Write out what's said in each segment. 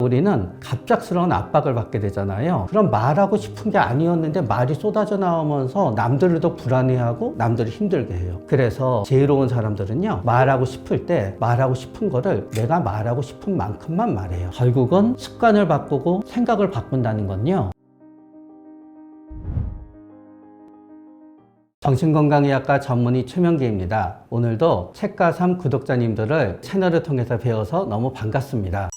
우리는 갑작스러운 압박을 받게 되잖아요. 그럼 말하고 싶은 게 아니었는데 말이 쏟아져 나오면서 남들을 더 불안해하고 남들을 힘들게 해요. 그래서 지혜로운 사람들은요, 말하고 싶을 때 말하고 싶은 거를 내가 말하고 싶은 만큼만 말해요. 결국은 습관을 바꾸고 생각을 바꾼다는 건요, 정신건강의학과 전문의 최명기입니다. 오늘도 책과 삶 구독자님들을 채널을 통해서 배워서 너무 반갑습니다.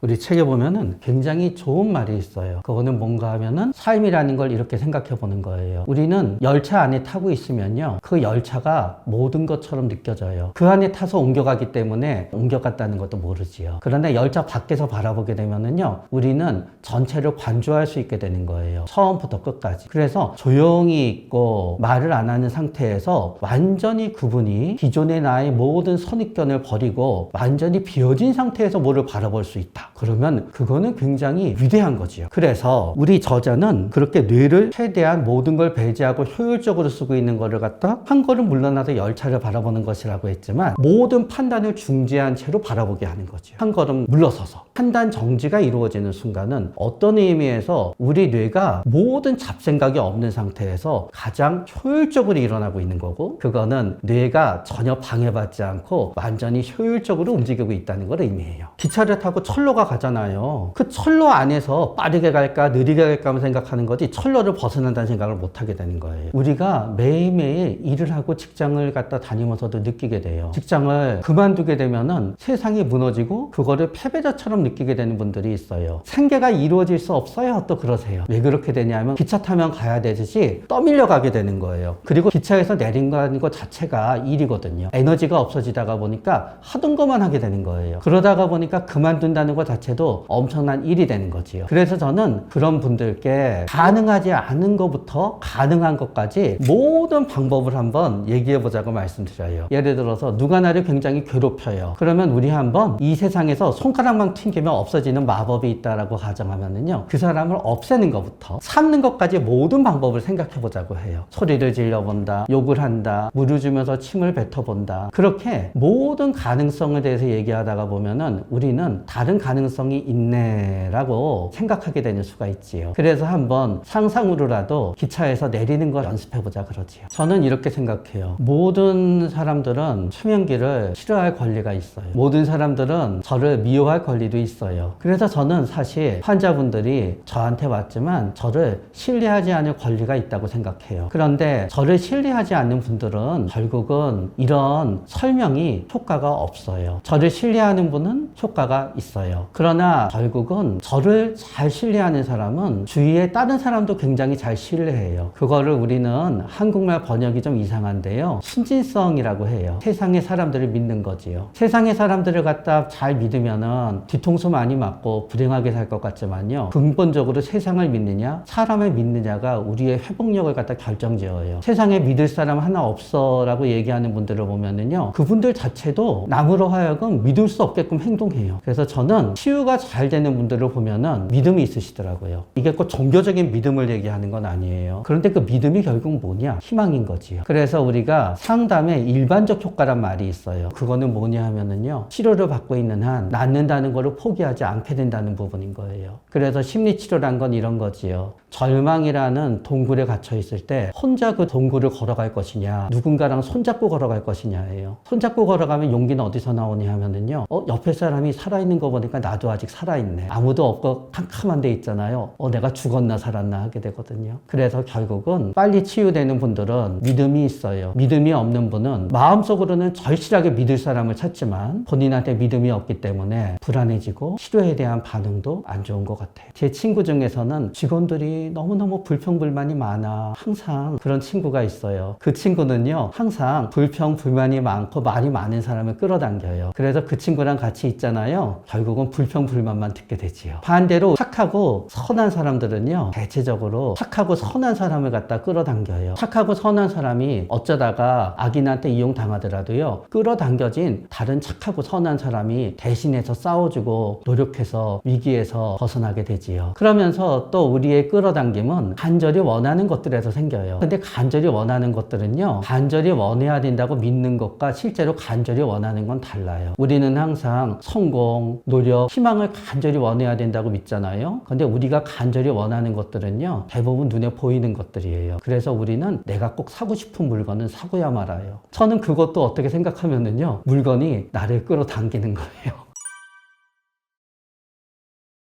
우리 책에 보면은 굉장히 좋은 말이 있어요. 그거는 뭔가 하면은 삶이라는 걸 이렇게 생각해 보는 거예요. 우리는 열차 안에 타고 있으면요, 그 열차가 모든 것처럼 느껴져요. 그 안에 타서 옮겨가기 때문에 옮겨갔다는 것도 모르지요. 그런데 열차 밖에서 바라보게 되면은요, 우리는 전체를 관조할 수 있게 되는 거예요. 처음부터 끝까지. 그래서 조용히 있고 말을 안 하는 상태에서 완전히 그분이 기존의 나의 모든 선입견을 버리고 완전히 비워진 상태에서 뭐를 바라볼 수 있다. 그러면 그거는 굉장히 위대한 거지요. 그래서 우리 저자는 그렇게 뇌를 최대한 모든 걸 배제하고 효율적으로 쓰고 있는 거를 갖다 한 걸음 물러나서 열차를 바라보는 것이라고 했지만, 모든 판단을 중지한 채로 바라보게 하는 거죠. 한 걸음 물러서서 판단 정지가 이루어지는 순간은 어떤 의미에서 우리 뇌가 모든 잡생각이 없는 상태에서 가장 효율적으로 일어나고 있는 거고, 그거는 뇌가 전혀 방해받지 않고 완전히 효율적으로 움직이고 있다는 걸 의미해요. 기차를 타고 철로가 가잖아요. 그 철로 안에서 빠르게 갈까 느리게 갈까 하면 생각하는 거지, 철로를 벗어난다는 생각을 못 하게 되는 거예요. 우리가 매일매일 일을 하고 직장을 갖다 다니면서도 느끼게 돼요. 직장을 그만두게 되면은 세상이 무너지고 그거를 패배자처럼 느끼게 되는 분들이 있어요. 생계가 이루어질 수 없어요. 또 그러세요. 왜 그렇게 되냐면 기차 타면 가야 되듯이 떠밀려 가게 되는 거예요. 그리고 기차에서 내린다는 것 자체가 일이거든요. 에너지가 없어지다가 보니까 하던 것만 하게 되는 거예요. 그러다가 보니까 그만둔다는 것 자체도 엄청난 일이 되는 거지요. 그래서 저는 그런 분들께 가능하지 않은 것부터 가능한 것까지 모든 방법을 한번 얘기해 보자고 말씀드려요. 예를 들어서 누가 나를 굉장히 괴롭혀요. 그러면 우리 한번 이 세상에서 손가락만 튕기면 없어지는 마법이 있다라고 가정하면은요, 그 사람을 없애는 것부터 찾는 것까지 모든 방법을 생각해 보자고 해요. 소리를 질러본다, 욕을 한다, 물을 주면서 침을 뱉어본다. 그렇게 모든 가능성에 대해서 얘기하다가 보면은 우리는 다른 가능성이 있네라고 생각하게 되는 수가 있지요. 그래서 한번 상상으로라도 기차에서 내리는 걸 연습해보자 그러지요. 저는 이렇게 생각해요. 모든 사람들은 최명기를 싫어할 권리가 있어요. 모든 사람들은 저를 미워할 권리도 있어요. 그래서 저는 사실 환자분들이 저한테 왔지만 저를 신뢰하지 않을 권리가 있다고 생각해요. 그런데 저를 신뢰하지 않는 분들은 결국은 이런 설명이 효과가 없어요. 저를 신뢰하는 분은 효과가 있어요. 그러나 결국은 저를 잘 신뢰하는 사람은 주위에 다른 사람도 굉장히 잘 신뢰해요. 그거를 우리는 한국말 번역이 좀 이상한데요, 순진성이라고 해요. 세상의 사람들을 믿는 거지요. 세상의 사람들을 갖다 잘 믿으면은 뒤통수 많이 맞고 불행하게 살 것 같지만요, 근본적으로 세상을 믿느냐 사람을 믿느냐가 우리의 회복력을 갖다 결정지어요. 세상에 믿을 사람 하나 없어 라고 얘기하는 분들을 보면은요, 그분들 자체도 남으로 하여금 믿을 수 없게끔 행동해요. 그래서 저는 치유가 잘 되는 분들을 보면은 믿음이 있으시더라고요. 이게 꼭 종교적인 믿음을 얘기하는 건 아니에요. 그런데 그 믿음이 결국 뭐냐? 희망인 거지요. 그래서 우리가 상담의 일반적 효과란 말이 있어요. 그거는 뭐냐 하면은요, 치료를 받고 있는 한 낫는다는 거를 포기하지 않게 된다는 부분인 거예요. 그래서 심리치료란 건 이런 거지요. 절망이라는 동굴에 갇혀 있을 때 혼자 그 동굴을 걸어갈 것이냐, 누군가랑 손잡고 걸어갈 것이냐예요. 손잡고 걸어가면 용기는 어디서 나오냐 하면은요, 옆에 사람이 살아있는 거 보니까 나도 아직 살아있네. 아무도 없고 캄캄한 데 있잖아요. 내가 죽었나 살았나 하게 되거든요. 그래서 결국은 빨리 치유되는 분들은 믿음이 있어요. 믿음이 없는 분은 마음속으로는 절실하게 믿을 사람을 찾지만 본인한테 믿음이 없기 때문에 불안해지고 치료에 대한 반응도 안 좋은 것 같아요. 제 친구 중에서는 직원들이 너무너무 불평불만이 많아. 항상 그런 친구가 있어요. 그 친구는요, 항상 불평불만이 많고 말이 많은 사람을 끌어당겨요. 그래서 그 친구랑 같이 있잖아요. 결국은 불평불만만 듣게 되지요. 반대로 착하고 선한 사람들은요, 대체적으로 착하고 선한 사람을 갖다 끌어당겨요. 착하고 선한 사람이 어쩌다가 악인한테 이용당하더라도요, 끌어당겨진 다른 착하고 선한 사람이 대신해서 싸워주고 하고 노력해서 위기에서 벗어나게 되지요. 그러면서 또 우리의 끌어당김은 간절히 원하는 것들에서 생겨요. 근데 간절히 원하는 것들은요, 간절히 원해야 된다고 믿는 것과 실제로 간절히 원하는 건 달라요. 우리는 항상 성공, 노력, 희망을 간절히 원해야 된다고 믿잖아요. 근데 우리가 간절히 원하는 것들은요, 대부분 눈에 보이는 것들이에요. 그래서 우리는 내가 꼭 사고 싶은 물건은 사고야 말아요. 저는 그것도 어떻게 생각하면은요, 물건이 나를 끌어당기는 거예요.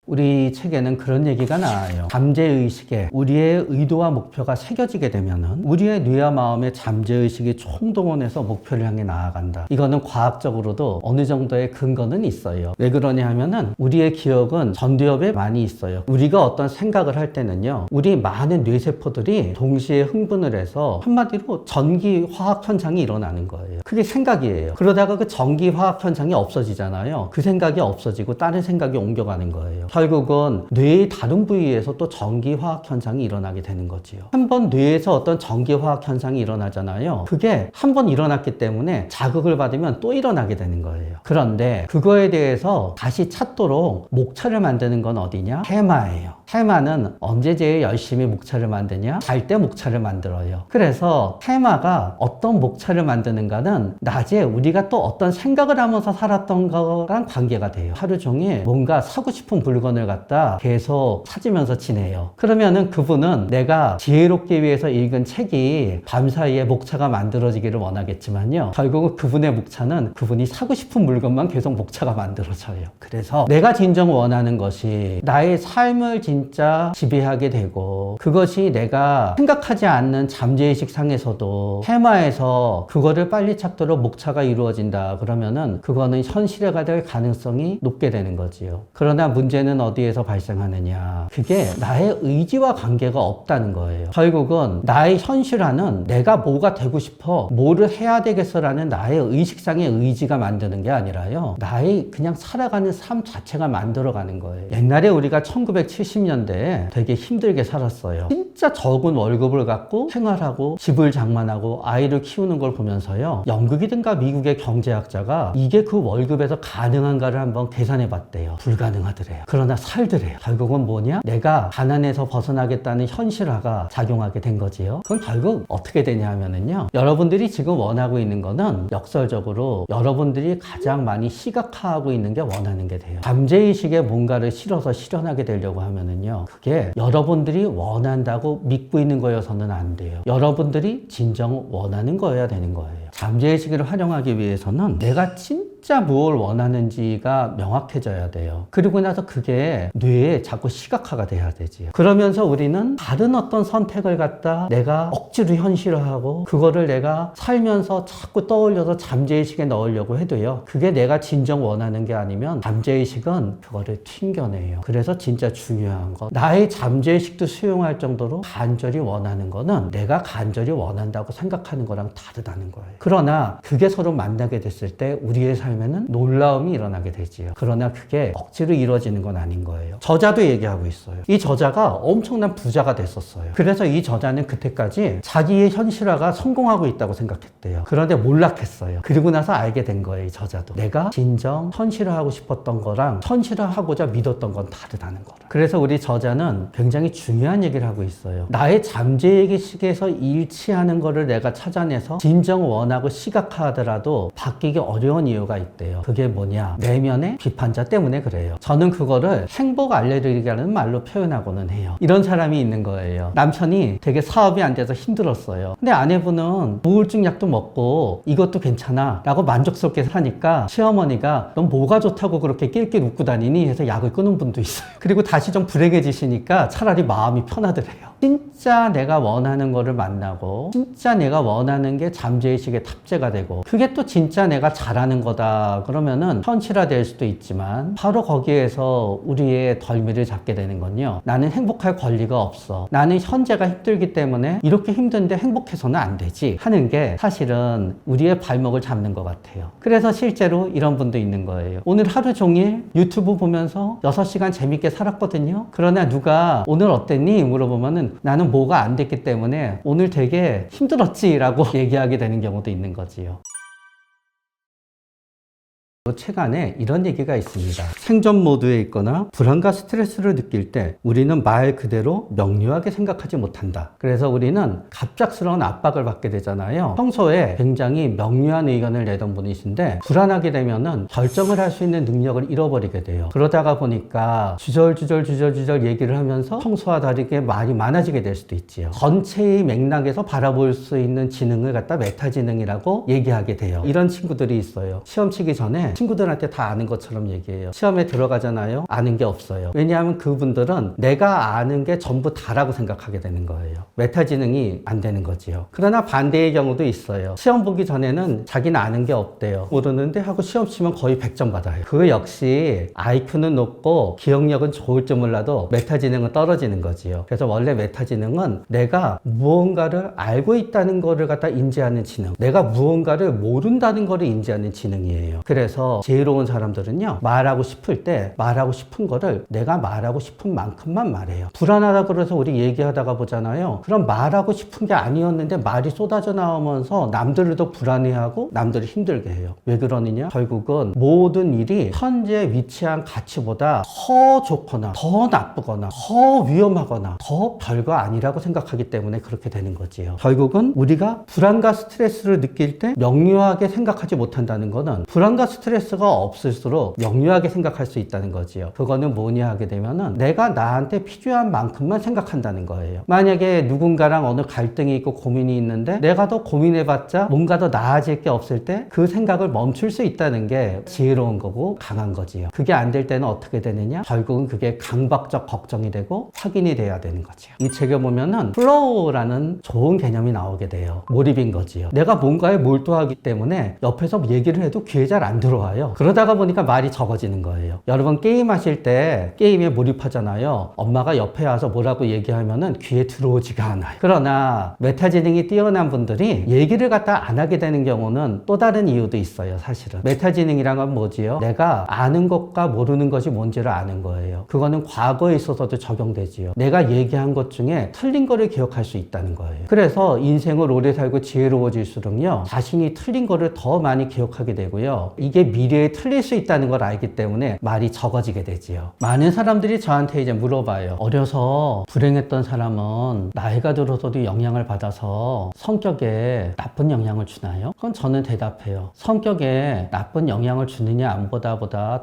우리 책에는 그런 얘기가 나와요. 잠재의식에 우리의 의도와 목표가 새겨지게 되면은 우리의 뇌와 마음의 잠재의식이 총동원해서 목표를 향해 나아간다. 이거는 과학적으로도 어느 정도의 근거는 있어요. 왜 그러냐 하면은 우리의 기억은 전두엽에 많이 있어요. 우리가 어떤 생각을 할 때는요, 우리 많은 뇌세포들이 동시에 흥분을 해서 한마디로 전기화학 현상이 일어나는 거예요. 그게 생각이에요. 그러다가 그 전기화학 현상이 없어지잖아요. 그 생각이 없어지고 다른 생각이 옮겨가는 거예요. 결국은 뇌의 다른 부위에서 또 전기화학 현상이 일어나게 되는 거지요. 한번 뇌에서 어떤 전기화학 현상이 일어나잖아요. 그게 한번 일어났기 때문에 자극을 받으면 또 일어나게 되는 거예요. 그런데 그거에 대해서 다시 찾도록 목차를 만드는 건 어디냐? 테마예요. 테마는 언제 제일 열심히 목차를 만드냐? 잘 때 목차를 만들어요. 그래서 테마가 어떤 목차를 만드는가는 낮에 우리가 또 어떤 생각을 하면서 살았던 거랑 관계가 돼요. 하루 종일 뭔가 사고 싶은 물건을 갖다 계속 찾으면서 지내요. 그러면은 그분은 내가 지혜롭기 위해서 읽은 책이 밤사이에 목차가 만들어지기를 원하겠지만요, 결국은 그분의 목차는 그분이 사고 싶은 물건만 계속 목차가 만들어져요. 그래서 내가 진정 원하는 것이 나의 삶을 진짜 지배하게 되고, 그것이 내가 생각하지 않는 잠재의식 상에서도 테마에서 그거를 빨리 찾도록 목차가 이루어진다 그러면은 그거는 현실화가 될 가능성이 높게 되는 거지요. 그러나 문제는 어디에서 발생하느냐, 그게 나의 의지와 관계가 없다는 거예요. 결국은 나의 현실화는 내가 뭐가 되고 싶어, 뭐를 해야 되겠어라는 나의 의식상의 의지가 만드는 게 아니라요, 나의 그냥 살아가는 삶 자체가 만들어가는 거예요. 옛날에 우리가 1970년대에 되게 힘들게 살았어요. 진짜 적은 월급을 갖고 생활하고 집을 장만하고 아이를 키우는 걸 보면서요, 영국이든가 미국의 경제학자가 이게 그 월급에서 가능한가를 한번 계산해 봤대요. 불가능하더래요. 그러나 살더래요. 결국은 뭐냐? 내가 가난에서 벗어나겠다는 현실화가 작용하게 된 거지요. 그럼 결국 어떻게 되냐 하면은요, 여러분들이 지금 원하고 있는 거는 역설적으로 여러분들이 가장 많이 시각화하고 있는 게 원하는 게 돼요. 잠재의식에 뭔가를 실어서 실현하게 되려고 하면은요, 그게 여러분들이 원한다고 믿고 있는 거여서는 안 돼요. 여러분들이 진정 원하는 거여야 되는 거예요. 잠재의식을 활용하기 위해서는 내가 진짜 무엇을 원하는지가 명확해져야 돼요. 그리고 나서 그게 뇌에 자꾸 시각화가 돼야 되지. 그러면서 우리는 다른 어떤 선택을 갖다 내가 억지로 현실화하고 그거를 내가 살면서 자꾸 떠올려서 잠재의식에 넣으려고 해도요, 그게 내가 진정 원하는 게 아니면 잠재의식은 그거를 튕겨내요. 그래서 진짜 중요한 건, 나의 잠재의식도 수용할 정도로 간절히 원하는 거는 내가 간절히 원한다고 생각하는 거랑 다르다는 거예요. 그러나 그게 서로 만나게 됐을 때 우리의 삶에는 놀라움이 일어나게 되지요. 그러나 그게 억지로 이루어지는 건 아닌 거예요. 저자도 얘기하고 있어요. 이 저자가 엄청난 부자가 됐었어요. 그래서 이 저자는 그때까지 자기의 현실화가 성공하고 있다고 생각했대요. 그런데 몰락했어요. 그리고 나서 알게 된 거예요. 이 저자도 내가 진정 현실화하고 싶었던 거랑 현실화하고자 믿었던 건 다르다는 거를. 그래서 우리 저자는 굉장히 중요한 얘기를 하고 있어요. 나의 잠재의식에서 일치하는 거를 내가 찾아내서 진정 원하고 시각화하더라도 바뀌기 어려운 이유가 있대요. 그게 뭐냐? 내면의 비판자 때문에 그래요. 저는 그거를 행복 알레르기라는 말로 표현하고는 해요. 이런 사람이 있는 거예요. 남편이 되게 사업이 안 돼서 힘들었어요. 근데 아내분은 우울증 약도 먹고 이것도 괜찮아 라고 만족스럽게 사니까 시어머니가 넌 뭐가 좋다고 그렇게 낄낄 웃고 다니니 해서 약을 끊은 분도 있어요. 그리고 다시 좀 불행해지시니까 차라리 마음이 편하더래요. 진짜 내가 원하는 거를 만나고 진짜 내가 원하는 게 잠재의식에 탑재가 되고 그게 또 진짜 내가 잘하는 거다 그러면은 현실화될 수도 있지만, 바로 거기에서 우리의 덜미를 잡게 되는 건요, 나는 행복할 권리가 없어, 나는 현재가 힘들기 때문에 이렇게 힘든데 행복해서는 안 되지 하는 게 사실은 우리의 발목을 잡는 것 같아요. 그래서 실제로 이런 분도 있는 거예요. 오늘 하루 종일 유튜브 보면서 6시간 재밌게 살았거든요. 그러나 누가 오늘 어땠니? 물어보면은 나는 뭐가 안 됐기 때문에 오늘 되게 힘들었지 라고 얘기하게 되는 경우도 있는 거지요. 책 안에 이런 얘기가 있습니다. 생존 모드에 있거나 불안과 스트레스를 느낄 때 우리는 말 그대로 명료하게 생각하지 못한다. 그래서 우리는 갑작스러운 압박을 받게 되잖아요. 평소에 굉장히 명료한 의견을 내던 분이신데 불안하게 되면은 결정을 할 수 있는 능력을 잃어버리게 돼요. 그러다가 보니까 주절주절 얘기를 하면서 평소와 다르게 말이 많아지게 될 수도 있지요. 전체의 맥락에서 바라볼 수 있는 지능을 갖다 메타지능이라고 얘기하게 돼요. 이런 친구들이 있어요. 시험 치기 전에 친구들한테 다 아는 것처럼 얘기해요. 시험에 들어가잖아요. 아는 게 없어요. 왜냐하면 그분들은 내가 아는 게 전부 다라고 생각하게 되는 거예요. 메타지능이 안 되는 거지요. 그러나 반대의 경우도 있어요. 시험 보기 전에는 자기는 아는 게 없대요. 모르는데 하고 시험 치면 거의 100점 받아요. 그 역시 IQ는 높고 기억력은 좋을 줄 몰라도 메타지능은 떨어지는 거지요. 그래서 원래 메타지능은 내가 무언가를 알고 있다는 거를 갖다 인지하는 지능, 내가 무언가를 모른다는 거를 인지하는 지능이에요. 그래서 지혜로운 사람들은요, 말하고 싶을 때 말하고 싶은 거를 내가 말하고 싶은 만큼만 말해요. 불안하다 그래서 우리 얘기하다가 보잖아요. 그럼 말하고 싶은 게 아니었는데 말이 쏟아져 나오면서 남들을 더 불안해하고 남들을 힘들게 해요. 왜 그러느냐? 결국은 모든 일이 현재 위치한 가치보다 더 좋거나 더 나쁘거나 더 위험하거나 더 별거 아니라고 생각하기 때문에 그렇게 되는 거지요. 결국은 우리가 불안과 스트레스를 느낄 때 명료하게 생각하지 못한다는 거는 불안과 스트레스가 없을수록 명료하게 생각할 수 있다는 거지요. 그거는 뭐냐 하게 되면은 내가 나한테 필요한 만큼만 생각한다는 거예요. 만약에 누군가랑 어느 갈등이 있고 고민이 있는데 내가 더 고민해봤자 뭔가 더 나아질 게 없을 때 그 생각을 멈출 수 있다는 게 지혜로운 거고 강한 거지요. 그게 안 될 때는 어떻게 되느냐? 결국은 그게 강박적 걱정이 되고 확인이 돼야 되는 거지요. 이 책에 보면은 플로우라는 좋은 개념이 나오게 돼요. 몰입인 거지요. 내가 뭔가에 몰두하기 때문에 옆에서 얘기를 해도 귀에 잘 안 들어와요. 그러다가 보니까 말이 적어지는 거예요. 여러분 게임하실 때 게임에 몰입하잖아요. 엄마가 옆에 와서 뭐라고 얘기하면은 귀에 들어오지가 않아요. 그러나 메타지능이 뛰어난 분들이 얘기를 갖다 안 하게 되는 경우는 또 다른 이유도 있어요. 사실은 메타지능이란 건 뭐지요? 내가 아는 것과 모르는 것이 뭔지를 아는 거예요. 그거는 과거에 있어서도 적용되지요. 내가 얘기한 것 중에 틀린 거를 기억할 수 있다는 거예요. 그래서 인생을 오래 살고 지혜로워질수록요, 자신이 틀린 거를 더 많이 기억하게 되고요, 이게 미래에 틀릴 수 있다는 걸 알기 때문에 말이 적어지게 되지요. 많은 사람들이 저한테 이제 물어봐요. 어려서 불행했던 사람은 나이가 들어서도 영향을 받아서 성격에 나쁜 영향을 주나요? 그건 저는 대답해요. 성격에 나쁜 영향을 주느냐 안 보다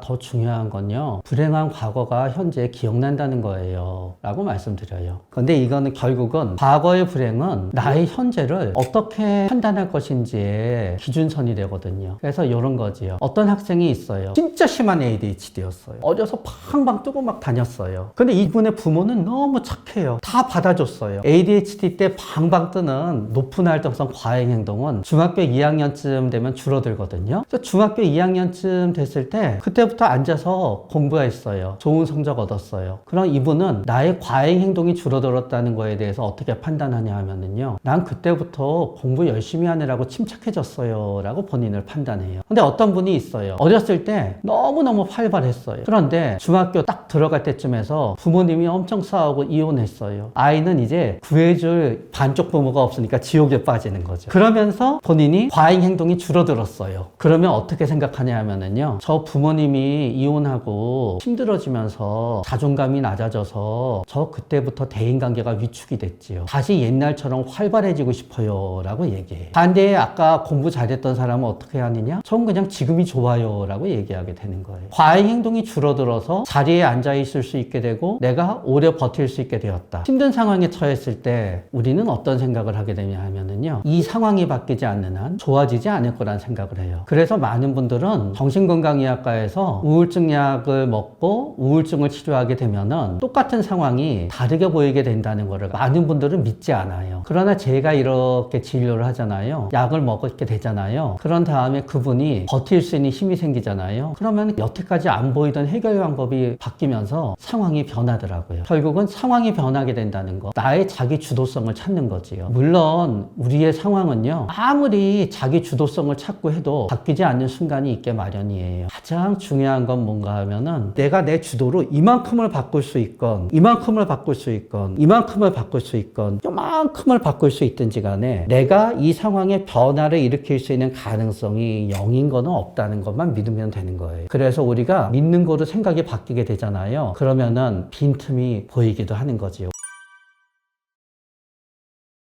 더 중요한 건요, 불행한 과거가 현재 기억난다는 거예요 라고 말씀드려요. 근데 이거는 결국은 과거의 불행은 나의 현재를 어떻게 판단할 것인지의 기준선이 되거든요. 그래서 이런 거지요. 어떤 학생이 있어요. 진짜 심한 ADHD였어요. 어려서 팡팡 뜨고 막 다녔어요. 근데 이분의 부모는 너무 착해요. 다 받아줬어요. ADHD 때 방방 뜨는 높은 활동성 과잉 행동은 중학교 2학년쯤 되면 줄어들거든요. 그래서 중학교 2학년쯤 됐을 때 그때부터 앉아서 공부했어요. 좋은 성적 얻었어요. 그럼 이분은 나의 과잉 행동이 줄어들었다는 거에 대해서 어떻게 판단하냐 하면은요, 난 그때부터 공부 열심히 하느라고 침착해졌어요 라고 본인을 판단해요. 근데 어떤 분이 있어요. 어렸을 때 너무너무 활발했어요. 그런데 중학교 딱 들어갈 때쯤에서 부모님이 엄청 싸우고 이혼했어요. 아이는 이제 구해줄 반쪽 부모가 없으니까 지옥에 빠지는 거죠. 그러면서 본인이 과잉 행동이 줄어들었어요. 그러면 어떻게 생각하냐 하면은요, 저 부모님이 이혼하고 힘들어지면서 자존감이 낮아져서 저 그때부터 대인관계가 위축이 됐지요. 다시 옛날처럼 활발해지고 싶어요 라고 얘기해요. 반대에 아까 공부 잘했던 사람은 어떻게 하느냐? 전 그냥 지금이 좋아요 라고 얘기하게 되는 거예요. 과잉 행동이 줄어들어서 자리에 앉아 있을 수 있게 되고 내가 오래 버틸 수 있게 되었다. 힘든 상황에 처했을 때 우리는 어떤 생각을 하게 되냐 하면은요, 이 상황이 바뀌지 않는 한 좋아지지 않을 거란 생각을 해요. 그래서 많은 분들은 정신건강의학과에서 우울증 약을 먹고 우울증을 치료하게 되면은 똑같은 상황이 다르게 보이게 된다는 거를 많은 분들은 믿지 않아요. 그러나 제가 이렇게 진료를 하잖아요. 약을 먹게 되잖아요. 그런 다음에 그분이 버틸 수 있는 힘이 생기잖아요. 그러면 여태까지 안 보이던 해결 방법이 바뀌면서 상황이 변하더라고요. 결국은 상황이 변하게 된다는 거, 나의 자기 주도성을 찾는 거지요. 물론 우리의 상황은요, 아무리 자기 주도성을 찾고 해도 바뀌지 않는 순간이 있게 마련이에요. 가장 중요한 건 뭔가 하면은 내가 내 주도로 이만큼을 바꿀 수 있건 이만큼을 바꿀 수 있건 이만큼을 바꿀 수 있건 요만큼을 바꿀 수 있든지 간에 내가 이 상황에 변화를 일으킬 수 있는 가능성이 0인 거는 없다는 있다는 것만 믿으면 되는 거예요. 그래서 우리가 믿는 거로 생각이 바뀌게 되잖아요. 그러면은 빈틈이 보이기도 하는 거지요.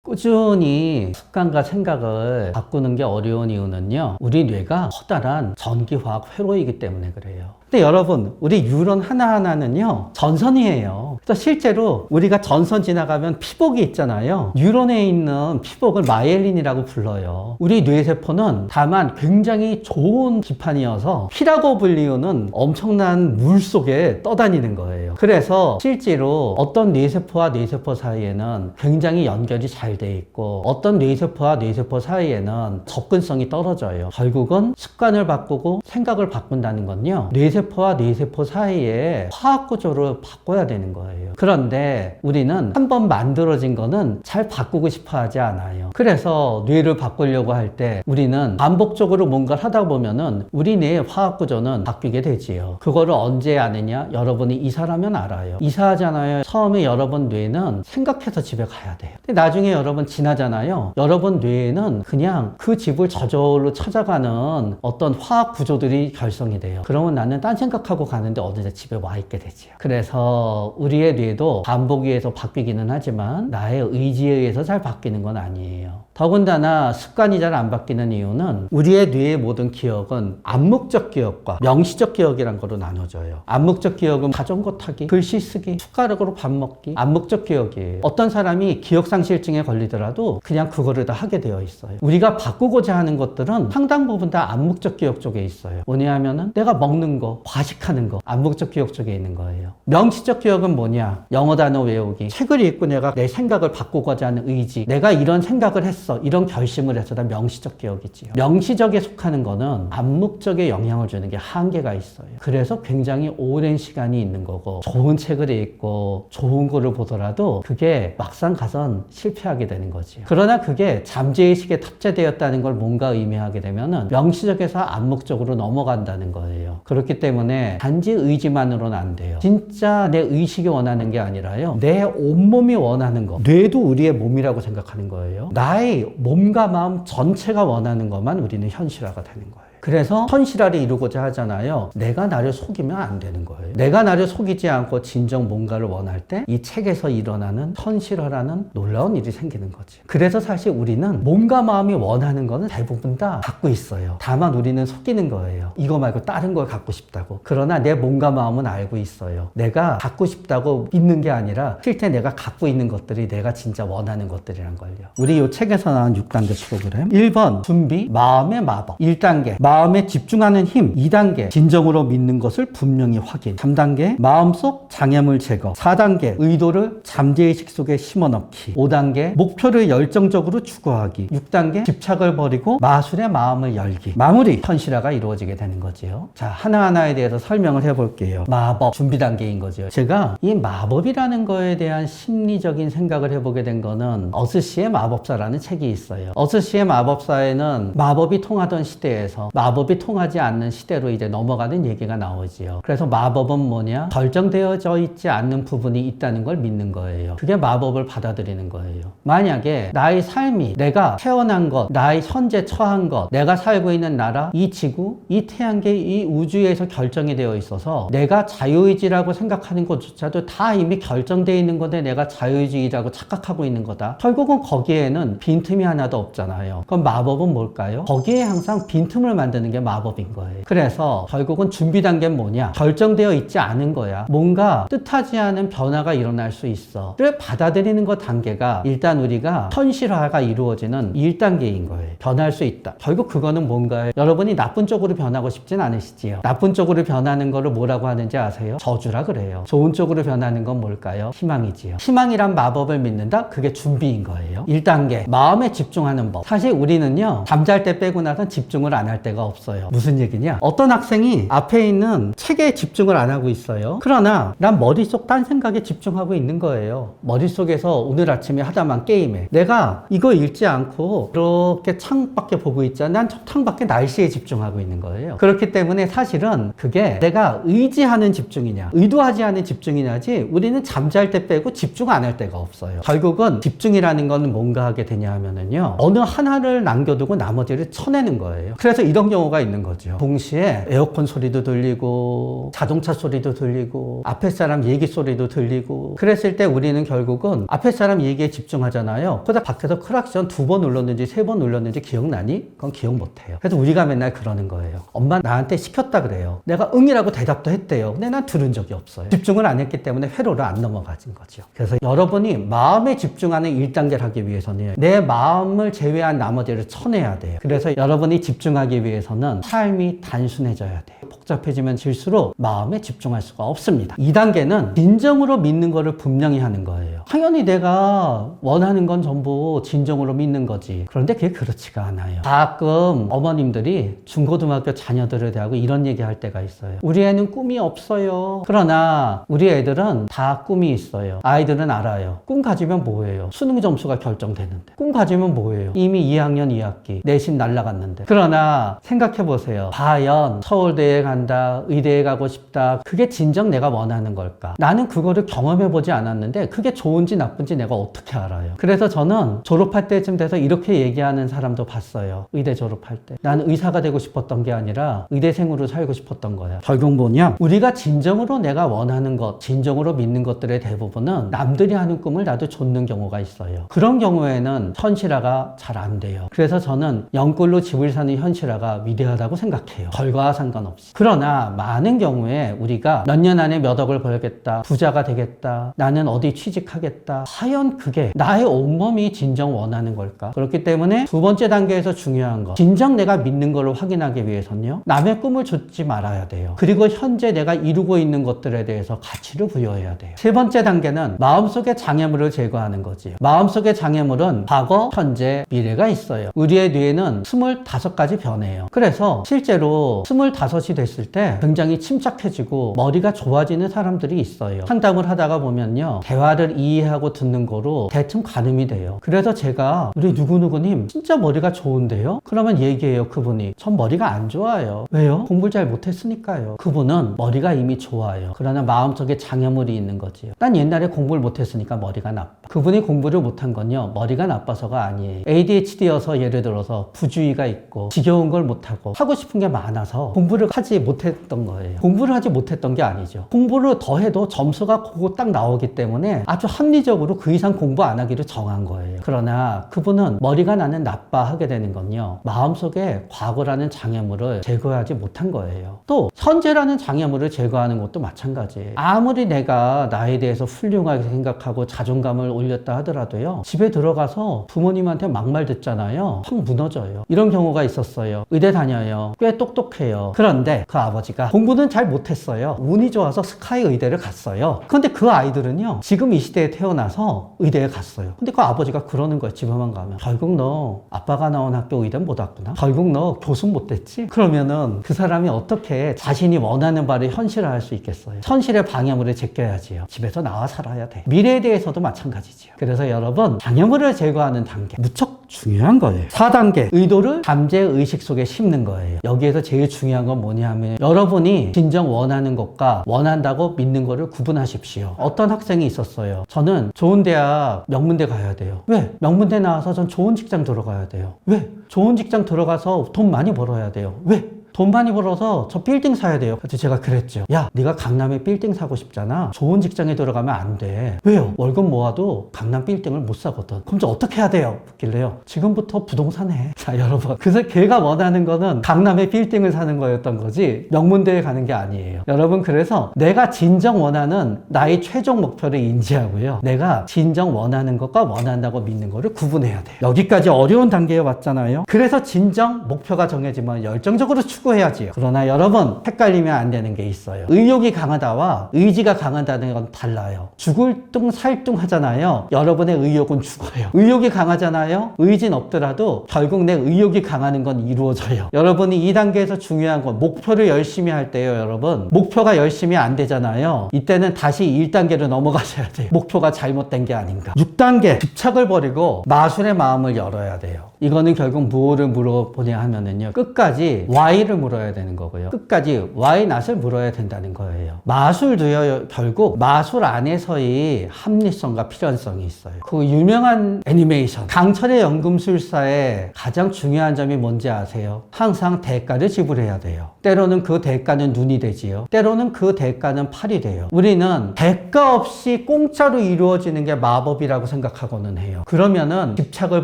꾸준히 습관과 생각을 바꾸는 게 어려운 이유는요, 우리 뇌가 커다란 전기화학 회로이기 때문에 그래요. 근데 여러분, 우리 뉴런 하나하나는요, 전선이에요. 그래서 실제로 우리가 전선 지나가면 피복이 있잖아요. 뉴런에 있는 피복을 마이엘린이라고 불러요. 우리 뇌세포는 다만 굉장히 좋은 기판이어서 피라고 불리우는 엄청난 물 속에 떠다니는 거예요. 그래서 실제로 어떤 뇌세포와 뇌세포 사이에는 굉장히 연결이 잘 돼 있고, 어떤 뇌세포와 뇌세포 사이에는 접근성이 떨어져요. 결국은 습관을 바꾸고 생각을 바꾼다는 건요, 뇌세포와 뇌세포 사이에 화학 구조를 바꿔야 되는 거예요. 그런데 우리는 한번 만들어진 거는 잘 바꾸고 싶어 하지 않아요. 그래서 뇌를 바꾸려고 할 때 우리는 반복적으로 뭔가를 하다 보면은 우리 뇌의 화학 구조는 바뀌게 되지요. 그거를 언제 아느냐? 여러분이 이사라면 알아요. 이사하잖아요. 처음에 여러분 뇌는 생각해서 집에 가야 돼요. 근데 나중에 여러분 지나잖아요. 여러분 뇌에는 그냥 그 집을 저절로 찾아가는 어떤 화학 구조들이 결성이 돼요. 그러면 나는 딴 생각하고 가는데 어느새 집에 와 있게 되지요. 그래서 우리의 뇌도 반복에 의해서 바뀌기는 하지만 나의 의지에 의해서 잘 바뀌는 건 아니에요. 더군다나 습관이 잘 안 바뀌는 이유는 우리의 뇌의 모든 기억은 암묵적 기억과 명시적 기억이란 거로 나눠져요. 암묵적 기억은 자전거 타기, 글씨 쓰기, 숟가락으로 밥 먹기, 암묵적 기억이에요. 어떤 사람이 기억상실증에 걸리더라도 그냥 그거를 다 하게 되어 있어요. 우리가 바꾸고자 하는 것들은 상당 부분 다 암묵적 기억 쪽에 있어요. 뭐냐면은 내가 먹는 거, 과식하는 거, 암묵적 기억 쪽에 있는 거예요. 명시적 기억은 뭐냐? 영어 단어 외우기, 책을 읽고 내가 내 생각을 바꾸고자 하는 의지, 내가 이런 생각을 했어, 이런 결심을 해서 다 명시적 기억이지요. 명시적에 속하는 거는 암묵적에 영향을 주는 게 한계가 있어요. 그래서 굉장히 오랜 시간이 있는 거고, 좋은 책을 읽고 좋은 거를 보더라도 그게 막상 가선 실패하게 되는 거지요. 그러나 그게 잠재의식에 탑재되었다는 걸 뭔가 의미하게 되면은 명시적에서 암묵적으로 넘어간다는 거예요. 그렇기 때문에 단지 의지만으로는 안 돼요. 진짜 내 의식이 원하는 게 아니라요, 내 온몸이 원하는 거. 뇌도 우리의 몸이라고 생각하는 거예요. 나의 몸과 마음 전체가 원하는 것만 우리는 현실화가 되는 거예요. 그래서 현실화를 이루고자 하잖아요. 내가 나를 속이면 안 되는 거예요. 내가 나를 속이지 않고 진정 뭔가를 원할 때 이 책에서 일어나는 현실화라는 놀라운 일이 생기는 거지. 그래서 사실 우리는 몸과 마음이 원하는 거는 대부분 다 갖고 있어요. 다만 우리는 속이는 거예요. 이거 말고 다른 걸 갖고 싶다고. 그러나 내 몸과 마음은 알고 있어요. 내가 갖고 싶다고 믿는 게 아니라 실제 내가 갖고 있는 것들이 내가 진짜 원하는 것들이란 걸요. 우리 이 책에서 나온 6단계 프로그램. 1번 준비, 마음의 마법. 1단계 마음에 집중하는 힘. 2단계 진정으로 믿는 것을 분명히 확인. 3단계 마음속 장애물 제거. 4단계 의도를 잠재의식 속에 심어넣기. 5단계 목표를 열정적으로 추구하기. 6단계 집착을 버리고 마술의 마음을 열기. 마무리 현실화가 이루어지게 되는 거지요. 자, 하나하나에 대해서 설명을 해볼게요. 마법 준비 단계인 거죠. 제가 이 마법이라는 거에 대한 심리적인 생각을 해보게 된 거는 어스시의 마법사라는 책이 있어요. 어스시의 마법사에는 마법이 통하던 시대에서 마법이 통하지 않는 시대로 이제 넘어가는 얘기가 나오지요. 그래서 마법은 뭐냐? 결정되어져 있지 않는 부분이 있다는 걸 믿는 거예요. 그게 마법을 받아들이는 거예요. 만약에 나의 삶이, 내가 태어난 것, 나의 현재 처한 것, 내가 살고 있는 나라, 이 지구, 이 태양계, 이 우주에서 결정이 되어 있어서 내가 자유의지라고 생각하는 것조차도 다 이미 결정되어 있는 건데 내가 자유의지라고 착각하고 있는 거다. 결국은 거기에는 빈틈이 하나도 없잖아요. 그럼 마법은 뭘까요? 거기에 항상 빈틈을 만드는 게 마법인 거예요. 그래서 결국은 준비 단계는 뭐냐? 결정되어 있지 않은 거야. 뭔가 뜻하지 않은 변화가 일어날 수 있어. 를 받아들이는 것 단계가 일단 우리가 현실화가 이루어지는 1단계인 거예요. 변할 수 있다. 결국 그거는 뭔가요? 여러분이 나쁜 쪽으로 변하고 싶진 않으시지요? 나쁜 쪽으로 변하는 거를 뭐라고 하는지 아세요? 저주라 그래요. 좋은 쪽으로 변하는 건 뭘까요? 희망이지요. 희망이란 마법을 믿는다? 그게 준비인 거예요. 1단계 마음에 집중하는 법. 사실 우리는요, 잠잘 때 빼고 나선 집중을 안 할 때가 없어요. 무슨 얘기냐? 어떤 학생이 앞에 있는 책에 집중을 안 하고 있어요. 그러나 난 머릿속 딴 생각에 집중하고 있는 거예요. 머릿속에서 오늘 아침에 하다만 게임에 내가 이거 읽지 않고 이렇게 창밖에 보고 있잖아. 난 저 창밖에 날씨에 집중하고 있는 거예요. 그렇기 때문에 사실은 그게 내가 의지하는 집중이냐 의도하지 않은 집중이냐지 우리는 잠잘 때 빼고 집중 안 할 때가 없어요. 결국은 집중이라는 건 뭔가 하게 되냐 하면은요, 어느 하나를 남겨두고 나머지를 쳐내는 거예요. 그래서 이런 이런 경우가 있는 거죠. 동시에 에어컨 소리도 들리고 자동차 소리도 들리고 앞에 사람 얘기 소리도 들리고 그랬을 때 우리는 결국은 앞에 사람 얘기에 집중하잖아요. 그러다 밖에서 크락션 2번 눌렀는지 3번 눌렀는지 기억나니? 그건 기억 못해요. 그래서 우리가 맨날 그러는 거예요. 엄마 나한테 시켰다 그래요. 내가 응이라고 대답도 했대요. 근데 난 들은 적이 없어요. 집중을 안 했기 때문에 회로를 안 넘어가진 거죠. 그래서 여러분이 마음에 집중하는 1단계를 하기 위해서는 내 마음을 제외한 나머지를 쳐내야 돼요. 그래서 여러분이 집중하기 위해서는 삶이 단순해져야 돼요. 복잡해지면 질수록 마음에 집중할 수가 없습니다. 2단계는 진정으로 믿는 거를 분명히 하는 거예요. 당연히 내가 원하는 건 전부 진정으로 믿는 거지. 그런데 그게 그렇지가 않아요. 가끔 어머님들이 중고등학교 자녀들에 대하고 이런 얘기할 때가 있어요. 우리 애는 꿈이 없어요. 그러나 우리 애들은 다 꿈이 있어요. 아이들은 알아요. 꿈 가지면 뭐예요? 수능 점수가 결정되는데. 꿈 가지면 뭐예요? 이미 2학년 2학기 내신 날라갔는데. 그러나 생각해 보세요. 과연 서울대에 간다, 의대에 가고 싶다. 그게 진정 내가 원하는 걸까? 나는 그거를 경험해 보지 않았는데 그게 좋은지 나쁜지 내가 어떻게 알아요? 그래서 저는 졸업할 때쯤 돼서 이렇게 얘기하는 사람도 봤어요. 의대 졸업할 때. 나는 의사가 되고 싶었던 게 아니라 의대생으로 살고 싶었던 거야. 결국 뭐냐? 우리가 진정으로 내가 원하는 것, 진정으로 믿는 것들의 대부분은 남들이 하는 꿈을 나도 좇는 경우가 있어요. 그런 경우에는 현실화가 잘 안 돼요. 그래서 저는 영끌로 집을 사는 현실화가 위대하다고 생각해요. 결과와 상관없이. 그러나 많은 경우에 우리가 몇 년 안에 몇 억을 벌겠다, 부자가 되겠다, 나는 어디 취직하겠다. 과연 그게 나의 온몸이 진정 원하는 걸까? 그렇기 때문에 2번째 단계에서 중요한 거, 진정 내가 믿는 걸 확인하기 위해서는요, 남의 꿈을 좇지 말아야 돼요. 그리고 현재 내가 이루고 있는 것들에 대해서 가치를 부여해야 돼요. 3번째 단계는 마음속의 장애물을 제거하는 거지. 마음속의 장애물은 과거, 현재, 미래가 있어요. 우리의 뇌에는 25가지 변해요. 그래서 실제로 25이 됐을 때 굉장히 침착해지고 머리가 좋아지는 사람들이 있어요. 상담을 하다가 보면요, 대화를 이해하고 듣는 거로 대충 가늠이 돼요. 그래서 제가 우리 누구누구님 진짜 머리가 좋은데요? 그러면 얘기해요. 그분이 전 머리가 안 좋아요. 왜요? 공부를 잘 못했으니까요. 그분은 머리가 이미 좋아요. 그러나 마음속에 장애물이 있는 거지요. 난 옛날에 공부를 못했으니까 머리가 나빠. 그분이 공부를 못한 건요, 머리가 나빠서가 아니에요. ADHD여서 예를 들어서 부주의가 있고 지겨운 걸 못하고 하고 싶은 게 많아서 공부를 하지 못했던 거예요. 공부를 하지 못했던 게 아니죠. 공부를 더 해도 점수가 그거 딱 나오기 때문에 아주 합리적으로 그 이상 공부 안 하기로 정한 거예요. 그러나 그분은 머리가 나는 나빠 하게 되는 건요, 마음속에 과거라는 장애물을 제거하지 못한 거예요. 또 현재라는 장애물을 제거하는 것도 마찬가지예요. 아무리 내가 나에 대해서 훌륭하게 생각하고 자존감을 올렸다 하더라도요, 집에 들어가서 부모님한테 막말 듣잖아요. 확 무너져요. 이런 경우가 있었어요. 의대 다녀요. 꽤 똑똑해요. 그런데 그 아버지가 공부는 잘 못했어요. 운이 좋아서 스카이 의대를 갔어요. 근데 그 아이들은요, 지금 이 시대에 태어나서 의대에 갔어요. 근데 그 아버지가 그러는 거예요. 집에만 가면. 결국 너 아빠가 나온 학교 의대는 못 왔구나. 결국 너 교수 못 됐지? 그러면은 그 사람이 어떻게 자신이 원하는 바를 현실화할 수 있겠어요? 현실의 방해물을 제껴야지요. 집에서 나와 살아야 돼. 미래에 대해서도 마찬가지지요. 그래서 여러분, 장애물을 제거하는 단계 무척 중요한 거예요. 4단계, 의도를 잠재의식 속에 심는 거예요. 여기에서 제일 중요한 건 뭐냐 하면, 여러분이 진정 원하는 것과 원한다고 믿는 거를 구분하십시오. 어떤 학생이 있었어요. 저는 좋은 대학 명문대 가야 돼요. 왜? 명문대 나와서 전 좋은 직장 들어가야 돼요. 왜? 좋은 직장 들어가서 돈 많이 벌어야 돼요. 왜? 돈 많이 벌어서 저 빌딩 사야 돼요. 그래서 제가 그랬죠. 야, 네가 강남에 빌딩 사고 싶잖아. 좋은 직장에 들어가면 안 돼. 왜요? 월급 모아도 강남 빌딩을 못 사거든. 그럼 저 어떻게 해야 돼요? 묻길래요. 지금부터 부동산 해. 자, 여러분. 그래서 걔가 원하는 거는 강남에 빌딩을 사는 거였던 거지 명문대에 가는 게 아니에요. 여러분, 그래서 내가 진정 원하는 나의 최종 목표를 인지하고요, 내가 진정 원하는 것과 원한다고 믿는 거를 구분해야 돼요. 여기까지 어려운 단계에 왔잖아요. 그래서 진정 목표가 정해지면 열정적으로 추구해야지요. 그러나 여러분, 헷갈리면 안 되는 게 있어요. 의욕이 강하다와 의지가 강하다는 건 달라요. 죽을 둥 살 둥 하잖아요. 여러분의 의욕은 죽어요. 의욕이 강하잖아요. 의지는 없더라도 결국 내 의욕이 강하는 건 이루어져요. 여러분이 2단계에서 중요한 건 목표를 열심히 할 때요, 여러분, 목표가 열심히 안 되잖아요. 이때는 다시 1단계로 넘어가셔야 돼요. 목표가 잘못된 게 아닌가. 6단계, 집착을 버리고 마술의 마음을 열어야 돼요. 이거는 결국 무엇을 물어보냐 하면은요, 끝까지 Why를 물어야 되는 거고요. 끝까지 Why not을 물어야 된다는 거예요. 마술도요, 결국 마술 안에서의 합리성과 필연성이 있어요. 그 유명한 애니메이션 강철의 연금술사의 가장 중요한 점이 뭔지 아세요? 항상 대가를 지불해야 돼요. 때로는 그 대가는 눈이 되지요. 때로는 그 대가는 팔이 돼요. 우리는 대가 없이 공짜로 이루어지는 게 마법이라고 생각하고는 해요. 그러면은 집착을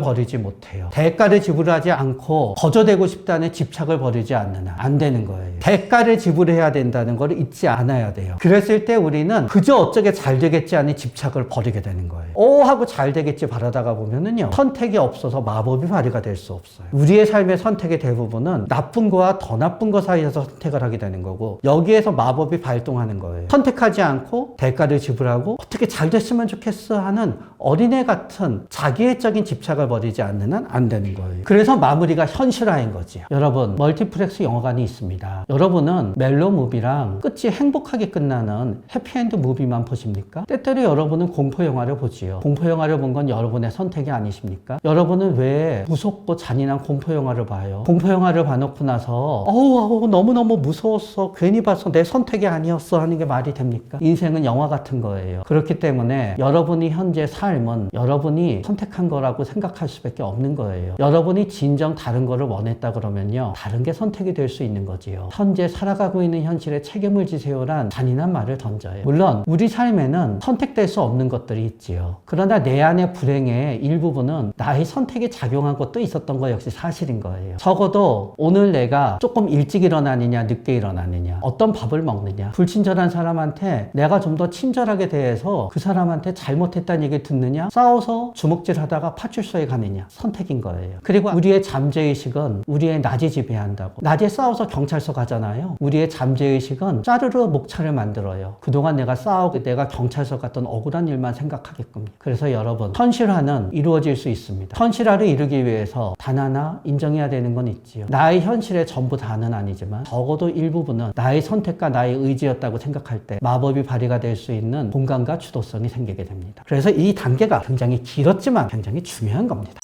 버리지 못해요. 대가를 지불하지 않고 거저되고 싶다는 집착을 버리지 않는 한 안 되는 거예요. 대가를 지불해야 된다는 걸 잊지 않아야 돼요. 그랬을 때 우리는 그저 어쩌게 잘 되겠지 하는 집착을 버리게 되는 거예요. 오 하고 잘 되겠지 바라다가 보면은요, 선택이 없어서 마법이 발휘가 될 수 없어요. 우리의 삶의 선택의 대부분은 나쁜 거와 더 나쁜 거 사이에서 선택을 하게 되는 거고, 여기에서 마법이 발동하는 거예요. 선택하지 않고 대가를 지불하고 어떻게 잘 됐으면 좋겠어 하는 어린애 같은 자기애적인 집착을 버리지 않는 한 안 되는 거예요. 그래서 마무리가 현실화인 거지요. 여러분, 멀티플렉스 영화관이 있습니다. 여러분은 멜로 무비랑 끝이 행복하게 끝나는 해피엔드 무비만 보십니까? 때때로 여러분은 공포 영화를 보지요. 공포 영화를 본 건 여러분의 선택이 아니십니까? 여러분은 왜 무섭고 잔인한 공포 영화를 봐요? 공포 영화를 봐놓고 나서 어우 너무너무 무서웠어, 괜히 봐서 내 선택이 아니었어 하는 게 말이 됩니까? 인생은 영화 같은 거예요. 그렇기 때문에 여러분이 현재 삶은 여러분이 선택한 거라고 생각할 수밖에 없는 거예요. 여러분이 진정 다른 거를 원했다 그러면요, 다른 게 선택이 될 수 있는 거지요. 현재 살아가고 있는 현실에 책임을 지세요란 잔인한 말을 던져요. 물론 우리 삶에는 선택될 수 없는 것들이 있지요. 그러나 내 안의 불행의 일부분은 나의 선택이 작용한 것도 있었던 거 역시 사실인 거예요. 적어도 오늘 내가 조금 일찍 일어나느냐 늦게 일어나느냐, 어떤 밥을 먹느냐, 불친절한 사람한테 내가 좀 더 친절하게 대해서 그 사람한테 잘못했다는 얘기를 듣느냐, 싸워서 주먹질하다가 파출소에 가느냐, 선택인 거예요. 그리고 우리의 잠재의식은 우리의 낮이 지배한다고. 낮에 싸워서 경찰서 가잖아요. 우리의 잠재의식은 짜르르 목차를 만들어요. 그동안 내가 싸우고 내가 경찰서 갔던 억울한 일만 생각하게끔. 그래서 여러분, 현실화는 이루어질 수 있습니다. 현실화를 이루기 위해서 단 하나 인정해야 되는 건 있지요. 나의 현실의 전부 다는 아니지만 적어도 일부분은 나의 선택과 나의 의지였다고 생각할 때 마법이 발휘가 될 수 있는 공간과 주도성이 생기게 됩니다. 그래서 이 단계가 굉장히 길었지만 굉장히 중요한 겁니다.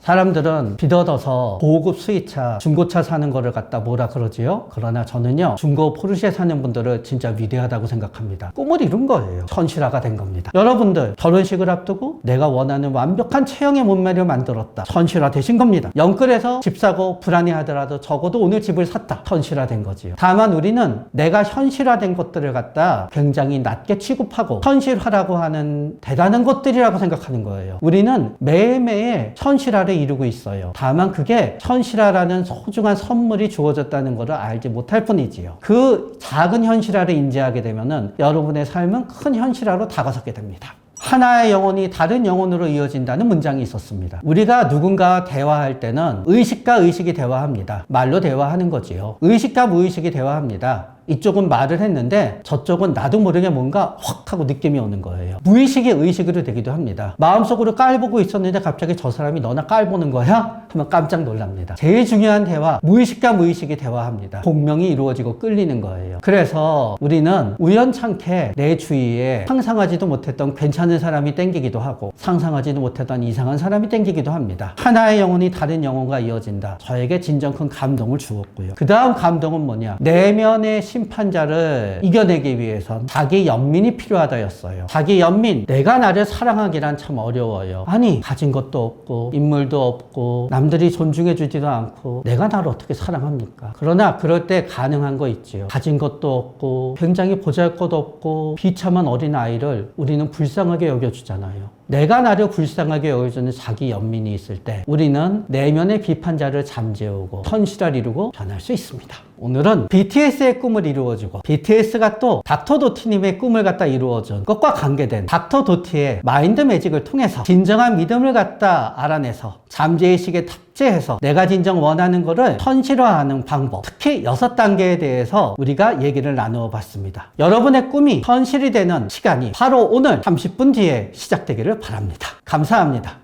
사람들은 빚어서 고급 수입차, 중고차 사는 거를 갖다 뭐라 그러지요? 그러나 저는요, 중고 포르쉐 사는 분들을 진짜 위대하다고 생각합니다. 꿈을 이룬 거예요. 현실화가 된 겁니다. 여러분들 결혼식을 앞두고 내가 원하는 완벽한 체형의 몸매를 만들었다. 현실화 되신 겁니다. 영끌에서 집 사고 불안해하더라도 적어도 오늘 집을 샀다. 현실화 된 거지요. 다만 우리는 내가 현실화된 것들을 갖다 굉장히 낮게 취급하고 현실화라고 하는 대단한 것들이라고 생각하는 거예요. 우리는 매일매일 현실화를 이루고 있어요. 다만 그게 현실화라는 소중한 선물이 주어졌다는 것을 알지 못할 뿐이지요. 그 작은 현실화를 인지하게 되면은 여러분의 삶은 큰 현실화로 다가서게 됩니다. 하나의 영혼이 다른 영혼으로 이어진다는 문장이 있었습니다. 우리가 누군가와 대화할 때는 의식과 의식이 대화합니다. 말로 대화하는 거지요. 의식과 무의식이 대화합니다. 이쪽은 말을 했는데 저쪽은 나도 모르게 뭔가 확 하고 느낌이 오는 거예요. 무의식이 의식으로 되기도 합니다. 마음속으로 깔보고 있었는데 갑자기 저 사람이 너나 깔보는 거야? 하면 깜짝 놀랍니다. 제일 중요한 대화, 무의식과 무의식이 대화합니다. 공명이 이루어지고 끌리는 거예요. 그래서 우리는 우연찮게 내 주위에 상상하지도 못했던 괜찮은 사람이 땡기기도 하고 상상하지도 못했던 이상한 사람이 땡기기도 합니다. 하나의 영혼이 다른 영혼과 이어진다. 저에게 진정 큰 감동을 주었고요. 그 다음 감동은 뭐냐? 내면의 심판자를 이겨내기 위해선 자기 연민이 필요하다였어요. 자기 연민, 내가 나를 사랑하기란 참 어려워요. 아니, 가진 것도 없고 인물도 없고 남들이 존중해주지도 않고 내가 나를 어떻게 사랑합니까? 그러나 그럴 때 가능한 거 있지요. 가진 것도 없고 굉장히 보잘것없고 비참한 어린아이를 우리는 불쌍하게 여겨주잖아요. 내가 나를 불쌍하게 여겨주는 자기 연민이 있을 때 우리는 내면의 비판자를 잠재우고 현실화를 이루고 변할 수 있습니다. 오늘은 BTS의 꿈을 이루어주고 BTS가 또 닥터 도티님의 꿈을 갖다 이루어준 것과 관계된 닥터 도티의 마인드 매직을 통해서 진정한 믿음을 갖다 알아내서 잠재의식에 탑재해서 내가 진정 원하는 것을 현실화하는 방법, 특히 6단계에 대해서 우리가 얘기를 나누어 봤습니다. 여러분의 꿈이 현실이 되는 시간이 바로 오늘 30분 뒤에 시작되기를 바랍니다. 감사합니다.